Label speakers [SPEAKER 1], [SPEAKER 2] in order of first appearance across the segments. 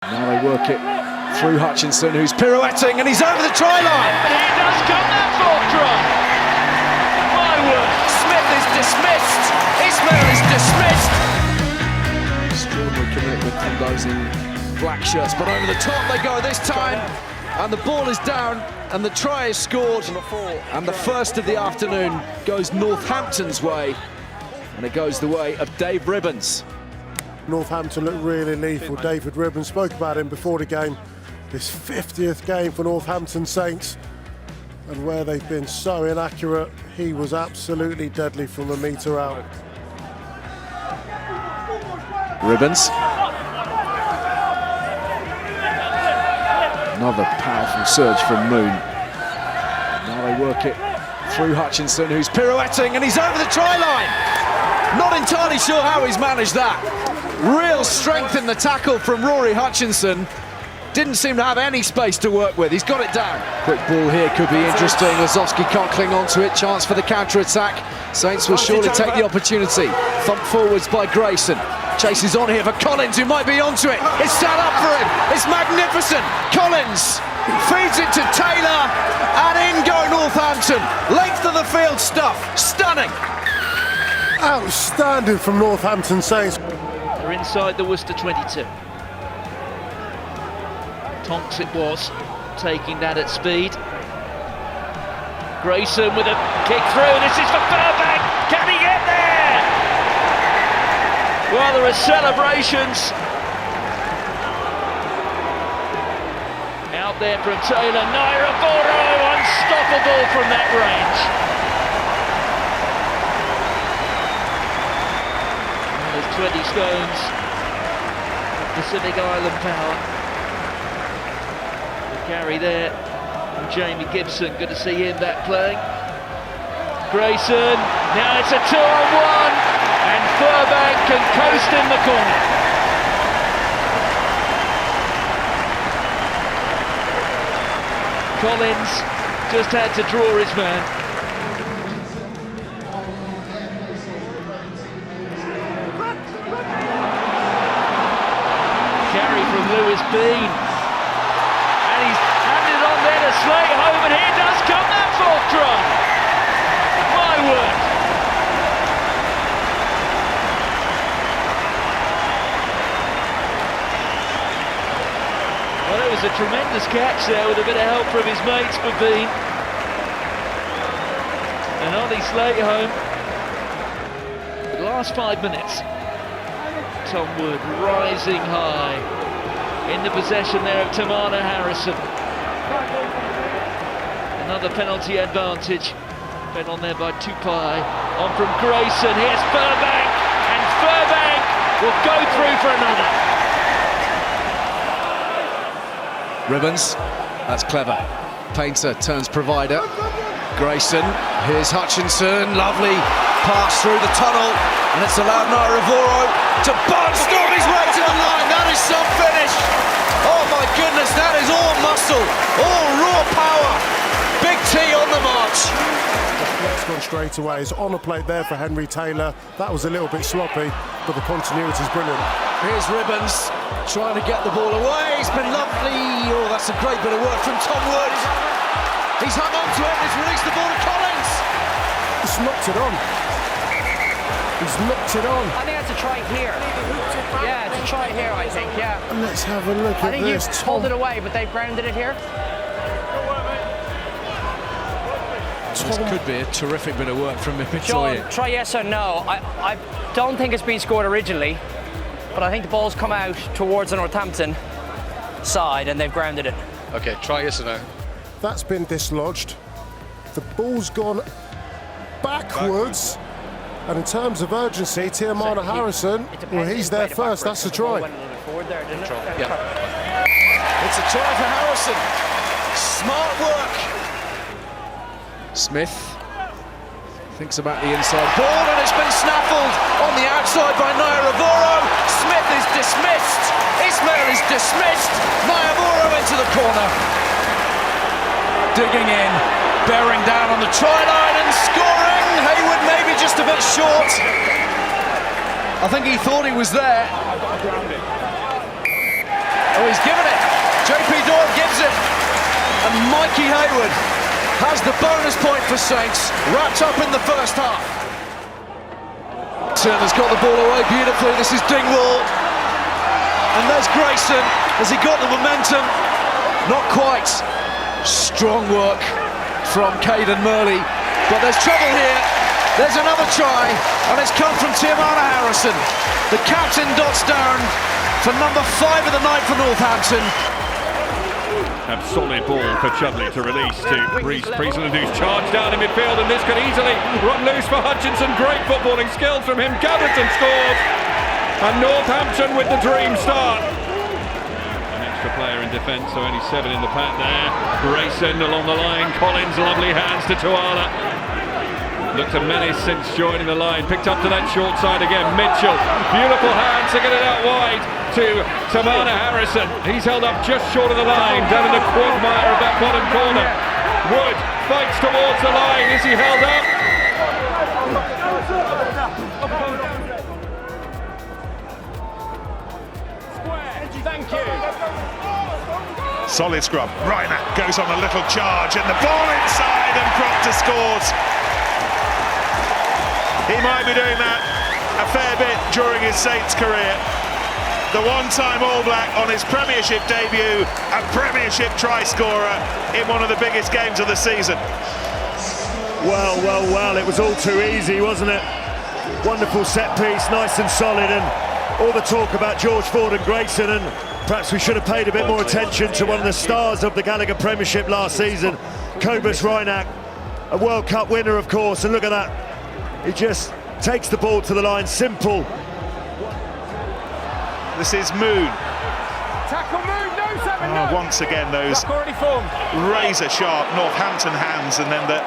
[SPEAKER 1] Now they work it through Hutchinson, who's pirouetting, and he's over the try line.
[SPEAKER 2] And he does come that fourth try. My word.
[SPEAKER 1] Smith is dismissed. Ismail is dismissed. Extraordinary commitment from those in black shirts, but over the top they go this time, and the ball is down, and the try is scored, and the first of the afternoon goes Northampton's way, and it goes the way of Dave Ribbons.
[SPEAKER 3] Northampton looked really lethal. David Ribbons spoke about him before the game. His 50th game for Northampton Saints, and where they've been so inaccurate, he was absolutely deadly from a metre out.
[SPEAKER 1] Ribbons. Another powerful surge from Moon. Now they work it through Hutchinson, who's pirouetting, and he's over the try line. Not entirely sure how he's managed that. Real strength in the tackle from Rory Hutchinson. Didn't seem to have any space to work with. He's got it down. Quick ball here could be interesting. Lazowski can't cling on to it. Chance for the counter-attack. Saints will surely take the opportunity. Thumped forwards by Grayson. Chases on here for Collins, who might be onto it. It's set up for him. It's magnificent. Collins feeds it to Taylor, and in go Northampton. Length of the field stuff. Stunning.
[SPEAKER 3] Outstanding from Northampton Saints.
[SPEAKER 2] They're inside the Worcester 22. Tonks it was, taking that at speed. Grayson with a kick through. This is for Furbank. Can he get there? Well, there are celebrations. Out there from Taylor. Naira-Boro, unstoppable from that range. There's 20 stones. Pacific Island power. Carry there from Jamie Gibson. Good to see him back playing. Grayson. Now it's a 2-on-1, and Furbank can coast in the corner. Collins just had to draw his man. Carry from Lewis Bean. And he's handed it on there to Slate home, and here does come that fourth try. My word. Well, it was a tremendous catch there with a bit of help from his mates for Bean. And Ollie Slate home. The last 5 minutes. Tom Wood rising high in the possession there of Tamana Harrison. Another penalty advantage. Fed on there by Tupai. On from Grayson. Here's Furbank, and Furbank will go through for another.
[SPEAKER 1] Ribbons. That's clever. Painter turns provider. Grayson. Here's Hutchinson. Lovely pass through the tunnel, and it's allowed Naira-Boro to barnstorm his way to the line. That is some finish. Oh my goodness, that is all muscle, all raw power. Big T on the march.
[SPEAKER 3] Let's go straight away. It's on a plate there for Henry Taylor. That was a little bit sloppy, but the continuity is brilliant.
[SPEAKER 1] Here's Ribbons trying to get the ball away. It's been lovely. Oh, that's a great bit of work from Tom Wood. He's hung on to it. He's released the ball to Collins.
[SPEAKER 3] He's knocked it on. He's knocked it on.
[SPEAKER 4] I think that's a try here. Yeah, it's a try here, I think, yeah.
[SPEAKER 3] Let's have a look at this.
[SPEAKER 4] I think you've pulled it away, but they've grounded it here.
[SPEAKER 1] This could be a terrific bit of work from Mipitoye.
[SPEAKER 4] John, try yes or no. I don't think it's been scored originally, but I think the ball's come out towards the Northampton side and they've grounded it.
[SPEAKER 5] Okay, try yes or no.
[SPEAKER 3] That's been dislodged. The ball's gone backwards. And in terms of urgency, Tamana Harrison, well, he's there first. That's a try.
[SPEAKER 5] Yeah.
[SPEAKER 1] It's a try for Harrison. Smart work. Smith thinks about the inside ball, and it's been snaffled on the outside by Naira-Boro. Smith is dismissed. Ismail is dismissed. Naira-Boro into the corner. Digging in, bearing down on the try line and scoring. Hayward maybe just a bit short. I think he thought he was there. Oh, he's given it. JP Doyle gives it. And Mikey Hayward has the bonus point for Saints, wrapped up in the first half. Turner's got the ball away beautifully. This is Dingwall. And there's Grayson. Has he got the momentum? Not quite. Strong work from Caden Murley. But there's trouble here. There's another try, and it's come from Tiamana Harrison. The captain dots down for number 5 of the night for Northampton.
[SPEAKER 6] A solid ball for Chudley to release to Reece Priestland, who's charged down in midfield, and this could easily run loose for Hutchinson. Great footballing skills from him. Gatherton scores, and Northampton with the dream start. An extra player in defence, so only 7 in the pack there. Grayson along the line. Collins, lovely hands to Tuala. Looked a menace since joining the line. Picked up to that short side again. Mitchell, beautiful hands to get it out wide to Tiamana Harrison. He's held up just short of the line, down in the quagmire of that bottom corner. Wood fights towards the line. Is he held up?
[SPEAKER 4] Thank you.
[SPEAKER 7] Solid scrum. Reiner goes on a little charge, and the ball inside, and Proctor scores. He might be doing that a fair bit during his Saints career. The one-time All Black on his Premiership debut, a Premiership try scorer in one of the biggest games of the season.
[SPEAKER 8] Well, it was all too easy, wasn't it? Wonderful set piece, nice and solid, and all the talk about George Ford and Grayson, and perhaps we should have paid a bit more attention to one of the stars of the Gallagher Premiership last season, Cobus Reinach, a World Cup winner, of course, and look at that. He just takes the ball to the line, simple.
[SPEAKER 7] This is Moon.
[SPEAKER 4] Tackle Moon, no 7, no.
[SPEAKER 7] Once again, those razor-sharp Northampton hands, and then the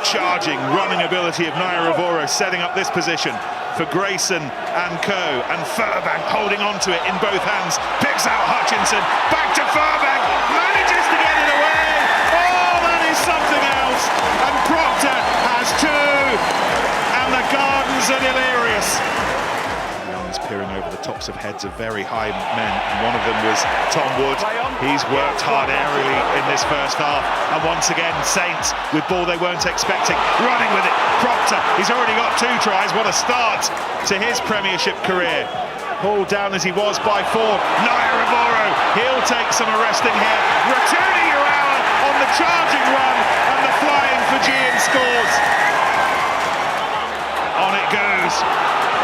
[SPEAKER 7] charging, running ability of Nairaboro setting up this position for Grayson and co. And Furbank holding on to it in both hands, picks out Hutchinson, back to Furbank, manages to get it away. Oh, that is something else. And Proctor has 2. And the Gardens are delirious. He's peering over the tops of heads of very high men, and one of them was Tom Wood. He's worked hard aerially in this first half, and once again Saints with ball they weren't expecting, running with it. Proctor, he's already got 2 tries. What a start to his Premiership career. Hauled down as he was by Ford. Nairaboro, he'll take some arresting here. Ratuni Urawa on the charging run, and the flying Fijian scores. On it goes.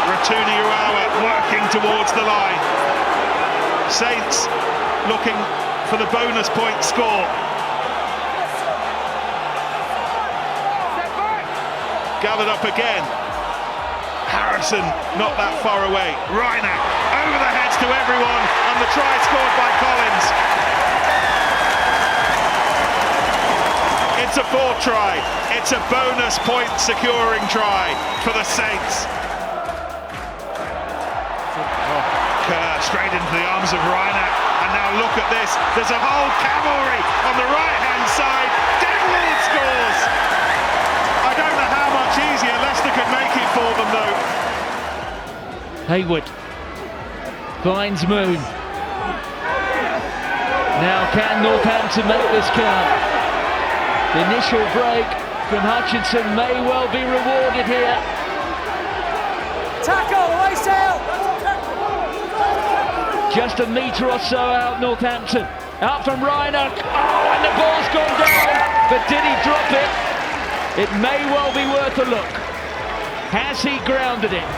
[SPEAKER 7] Ratuni Urawa working towards the line. Saints looking for the bonus point score. Gathered up again. Harrison not that far away. Reiner over the heads to everyone, and the try scored by Collins. It's a 4th try. It's a bonus point securing try for the Saints. Kerr straight into the arms of Reiner, and now look at this. There's a whole cavalry on the right-hand side. Dingwall scores. I don't know how much easier Leicester could make it for them, though.
[SPEAKER 2] Hayward finds Moon. Now can Northampton make this count? The initial break from Hutchinson may well be rewarded here.
[SPEAKER 4] Tackle, away sail.
[SPEAKER 2] Just a metre or so out Northampton. Out from Reiner. Oh, and the ball's gone down. But did he drop it? It may well be worth a look. Has he grounded it?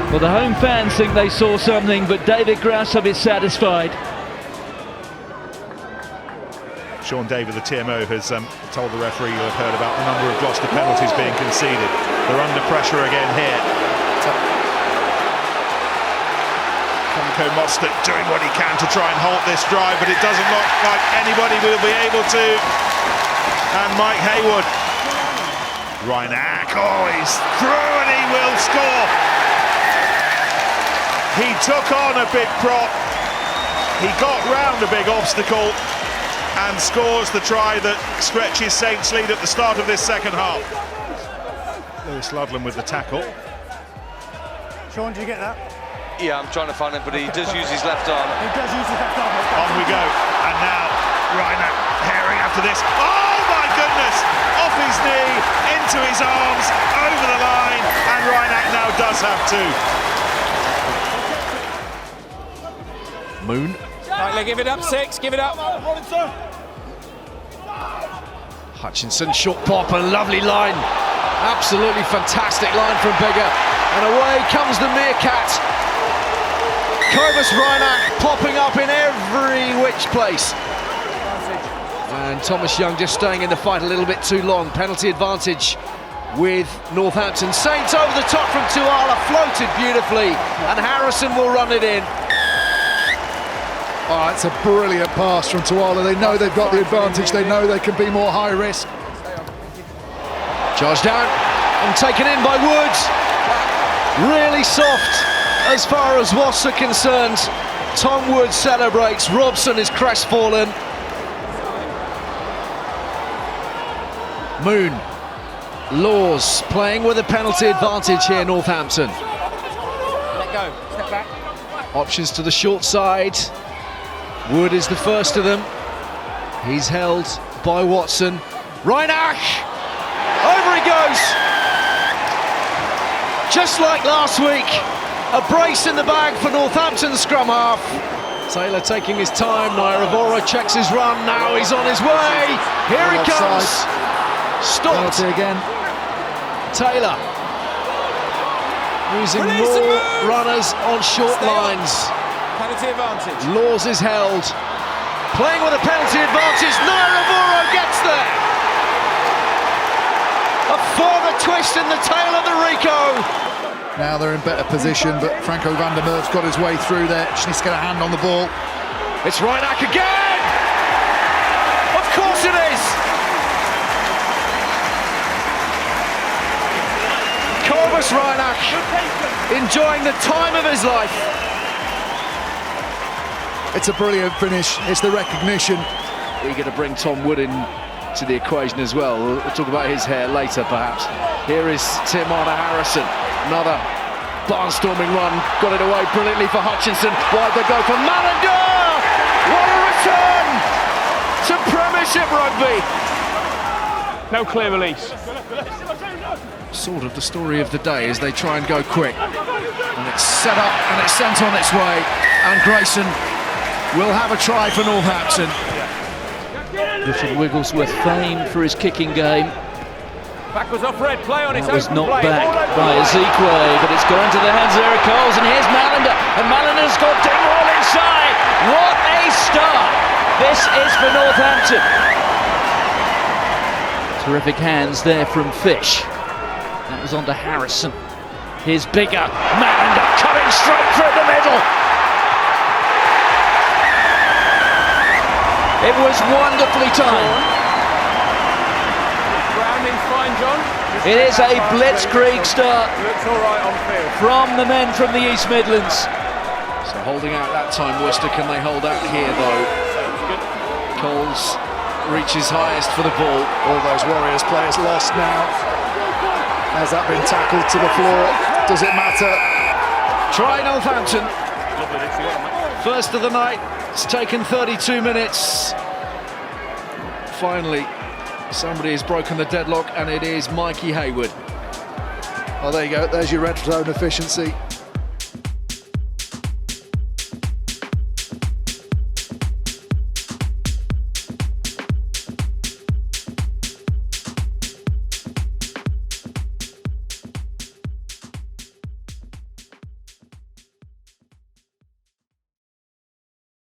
[SPEAKER 2] Well, the home fans think they saw something, but David Grausup is satisfied.
[SPEAKER 7] Sean David, the TMO, has told the referee you'll have heard about the number of Gloucester penalties being conceded. They're under pressure again here. Funko Mostert doing what he can to try and halt this drive, but it doesn't look like anybody will be able to. And Mike Hayward. Reinach, oh, he's through and he will score. He took on a big prop. He got round a big obstacle and scores the try that stretches Saints' lead at the start of this second half. Lewis Ludlam with the tackle.
[SPEAKER 3] Sean, did you get that?
[SPEAKER 5] Yeah, I'm trying to find him, but he does use his left arm.
[SPEAKER 3] He does use his left arm.
[SPEAKER 7] On we go, and now Reiner herring after this. Oh my goodness! Off his knee, into his arms, over the line, and Reinach now does have two.
[SPEAKER 1] Moon.
[SPEAKER 9] Right, give it up, 6, give it up.
[SPEAKER 1] Hutchinson, short pop, a lovely line. Absolutely fantastic line from Bigger. And away comes the Meerkat. Cobus Reinach popping up in every which place. And Thomas Young just staying in the fight a little bit too long. Penalty advantage with Northampton Saints over the top from Tuala, floated beautifully, and Harrison will run it in.
[SPEAKER 10] Oh, it's a brilliant pass from Tuala. They know they've got the advantage. They know they can be more high risk.
[SPEAKER 1] Charged down and taken in by Woods. Really soft as far as Worcester concerned. Tom Wood celebrates. Robson is crestfallen. Moon. Laws playing with a penalty advantage here, Northampton.
[SPEAKER 9] Let go, step back.
[SPEAKER 1] Options to the short side. Wood is the first of them. He's held by Watson. Reinach! Over he goes! Just like last week, a brace in the bag for Northampton scrum half. Taylor taking his time. Nairavoro checks his run. Now he's on his way. Here he comes. Stopped
[SPEAKER 10] again.
[SPEAKER 1] Taylor using more runners on short lines.
[SPEAKER 9] Penalty advantage.
[SPEAKER 1] Laws is held. Playing with a penalty advantage. Nairavoro gets there. A further twist in the tail of the Rico.
[SPEAKER 10] Now they're in better position, but Franco van der Merwe's got his way through there. Just needs to get a hand on the ball.
[SPEAKER 1] It's Reinach again! Of course it is! Cobus Reinach enjoying the time of his life.
[SPEAKER 10] It's a brilliant finish. It's the recognition.
[SPEAKER 1] Eager to bring Tom Wood in to the equation as well. We'll talk about his hair later, perhaps. Here is Timana Harrison. Another barnstorming run. Got it away brilliantly for Hutchinson. Wide they go for Malander! What a return to Premiership Rugby!
[SPEAKER 2] No clear release.
[SPEAKER 1] Sort of the story of the day as they try and go quick. And it's set up and it's sent on its way. And Grayson will have a try for Northampton.
[SPEAKER 2] Richard Wigglesworth famed for his kicking game.
[SPEAKER 9] Back was off red, play on it.
[SPEAKER 2] That was knocked back by Ezekwe, but it's gone into the hands of Eric Coles, and here's Malander, and Malander's got Dingwall inside. What a start! This is for Northampton. Terrific hands there from Fish. That was on to Harrison. Here's Bigger, Malander coming straight through the middle. It was wonderfully timed.
[SPEAKER 9] Fine, John.
[SPEAKER 2] It is a blitzkrieg start.
[SPEAKER 9] Looks all right on field.
[SPEAKER 2] From the men from the East Midlands.
[SPEAKER 1] So holding out that time, Worcester. Can they hold out here, though? Coles reaches highest for the ball.
[SPEAKER 10] All those Warriors players lost now. Has that been tackled to the floor? Does it matter?
[SPEAKER 1] Try Northampton. First of the night. It's taken 32 minutes. Finally, somebody has broken the deadlock, and it is Mikey Hayward.
[SPEAKER 10] Oh, there you go. There's your red zone efficiency.